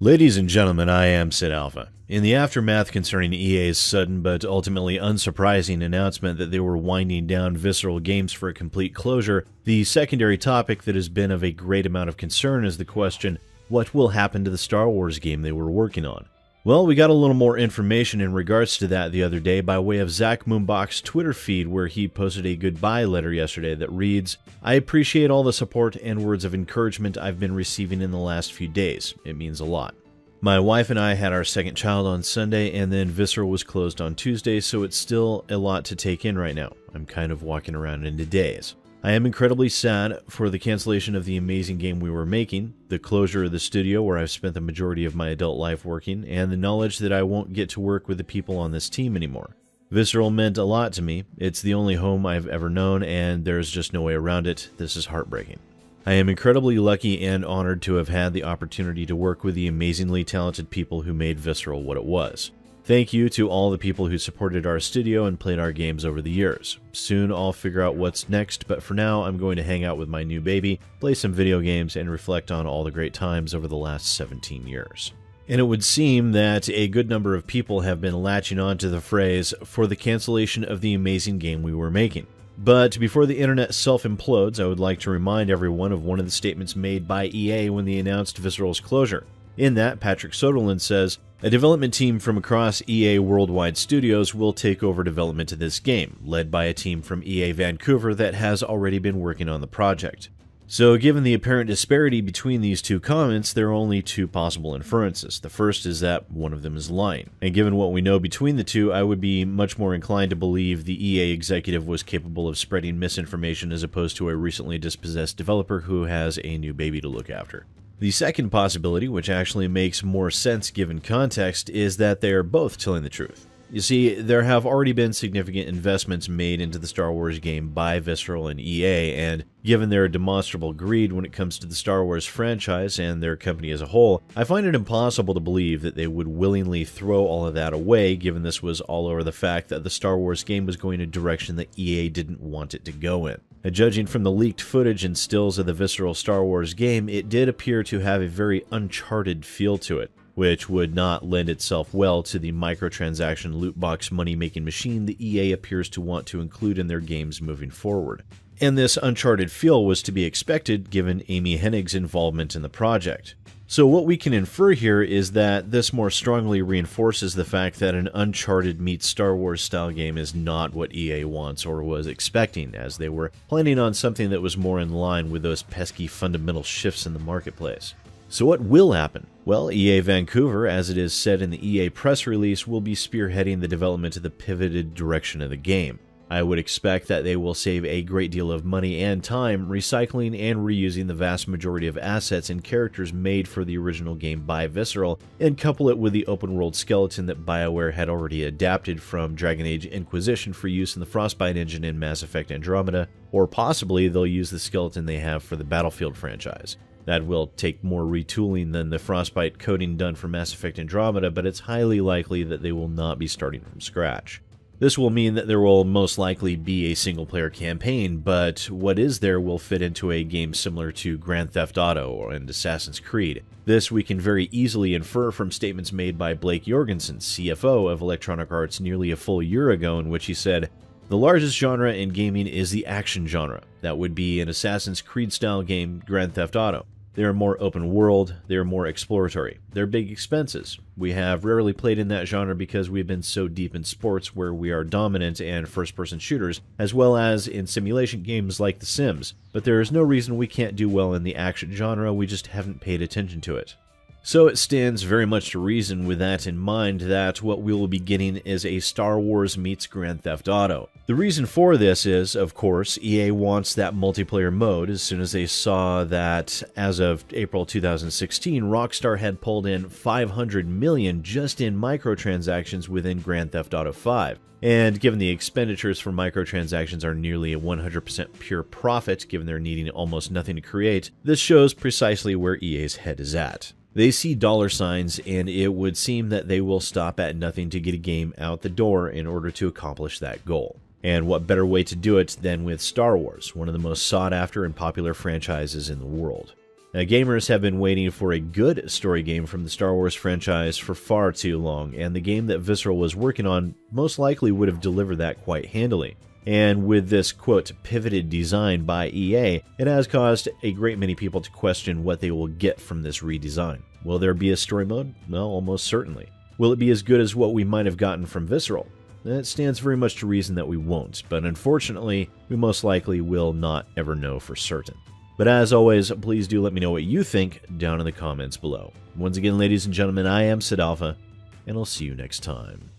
Ladies and gentlemen, I am Sid Alpha. In the aftermath concerning EA's sudden but ultimately unsurprising announcement that they were winding down Visceral Games for a complete closure, the secondary topic that has been of a great amount of concern is the question, what will happen to the Star Wars game they were working on? Well, we got a little more information in regards to that the other day by way of Zach Moonbach's Twitter feed, where he posted a goodbye letter yesterday that reads, "I appreciate all the support and words of encouragement I've been receiving in the last few days. It means a lot. My wife and I had our second child on Sunday, and then Visceral was closed on Tuesday, so it's still a lot to take in right now. I'm kind of walking around in a daze. I am incredibly sad for the cancellation of the amazing game we were making, the closure of the studio where I've spent the majority of my adult life working, and the knowledge that I won't get to work with the people on this team anymore. Visceral meant a lot to me. It's the only home I've ever known, and there's just no way around it. This is heartbreaking. I am incredibly lucky and honored to have had the opportunity to work with the amazingly talented people who made Visceral what it was. Thank you to all the people who supported our studio and played our games over the years. Soon I'll figure out what's next, but for now I'm going to hang out with my new baby, play some video games, and reflect on all the great times over the last 17 years. And it would seem that a good number of people have been latching on to the phrase, for the cancellation of the amazing game we were making. But before the internet self-implodes, I would like to remind everyone of one of the statements made by EA when they announced Visceral's closure. In that, Patrick Soderlund says, "A development team from across EA Worldwide Studios will take over development of this game, led by a team from EA Vancouver that has already been working on the project." So given the apparent disparity between these two comments, there are only two possible inferences. The first is that one of them is lying. And given what we know between the two, I would be much more inclined to believe the EA executive was capable of spreading misinformation as opposed to a recently dispossessed developer who has a new baby to look after. The second possibility, which actually makes more sense given context, is that they are both telling the truth. You see, there have already been significant investments made into the Star Wars game by Visceral and EA, and given their demonstrable greed when it comes to the Star Wars franchise and their company as a whole, I find it impossible to believe that they would willingly throw all of that away, given this was all over the fact that the Star Wars game was going a direction that EA didn't want it to go in. And judging from the leaked footage and stills of the Visceral Star Wars game, it did appear to have a very Uncharted feel to it, which would not lend itself well to the microtransaction loot box money-making machine the EA appears to want to include in their games moving forward. And this Uncharted feel was to be expected given Amy Hennig's involvement in the project. So what we can infer here is that this more strongly reinforces the fact that an Uncharted meets Star Wars style game is not what EA wants or was expecting, as they were planning on something that was more in line with those pesky fundamental shifts in the marketplace. So what will happen? Well, EA Vancouver, as it is said in the EA press release, will be spearheading the development of the pivoted direction of the game. I would expect that they will save a great deal of money and time recycling and reusing the vast majority of assets and characters made for the original game by Visceral, and couple it with the open-world skeleton that BioWare had already adapted from Dragon Age Inquisition for use in the Frostbite engine in Mass Effect Andromeda, or possibly they'll use the skeleton they have for the Battlefield franchise. That will take more retooling than the Frostbite coding done for Mass Effect Andromeda, but it's highly likely that they will not be starting from scratch. This will mean that there will most likely be a single-player campaign, but what is there will fit into a game similar to Grand Theft Auto and Assassin's Creed. This we can very easily infer from statements made by Blake Jorgensen, CFO of Electronic Arts, nearly a full year ago, in which he said, "The largest genre in gaming is the action genre. That would be an Assassin's Creed-style game, Grand Theft Auto. They are more open world, they are more exploratory. They're big expenses. We have rarely played in that genre because we've been so deep in sports where we are dominant and first-person shooters, as well as in simulation games like The Sims. But there is no reason we can't do well in the action genre, we just haven't paid attention to it." So it stands very much to reason with that in mind that what we will be getting is a Star Wars meets Grand Theft Auto. The reason for this is, of course, EA wants that multiplayer mode as soon as they saw that, as of April 2016, Rockstar had pulled in $500 million just in microtransactions within Grand Theft Auto 5. And given the expenditures for microtransactions are nearly a 100% pure profit, given they're needing almost nothing to create, this shows precisely where EA's head is at. They see dollar signs, and it would seem that they will stop at nothing to get a game out the door in order to accomplish that goal. And what better way to do it than with Star Wars, one of the most sought after and popular franchises in the world. Gamers have been waiting for a good story game from the Star Wars franchise for far too long, and the game that Visceral was working on most likely would have delivered that quite handily. And with this, quote, pivoted design by EA, it has caused a great many people to question what they will get from this redesign. Will there be a story mode? Well, almost certainly. Will it be as good as what we might have gotten from Visceral? It stands very much to reason that we won't, but unfortunately, we most likely will not ever know for certain. But as always, please do let me know what you think down in the comments below. Once again, ladies and gentlemen, I am Sid Alpha, and I'll see you next time.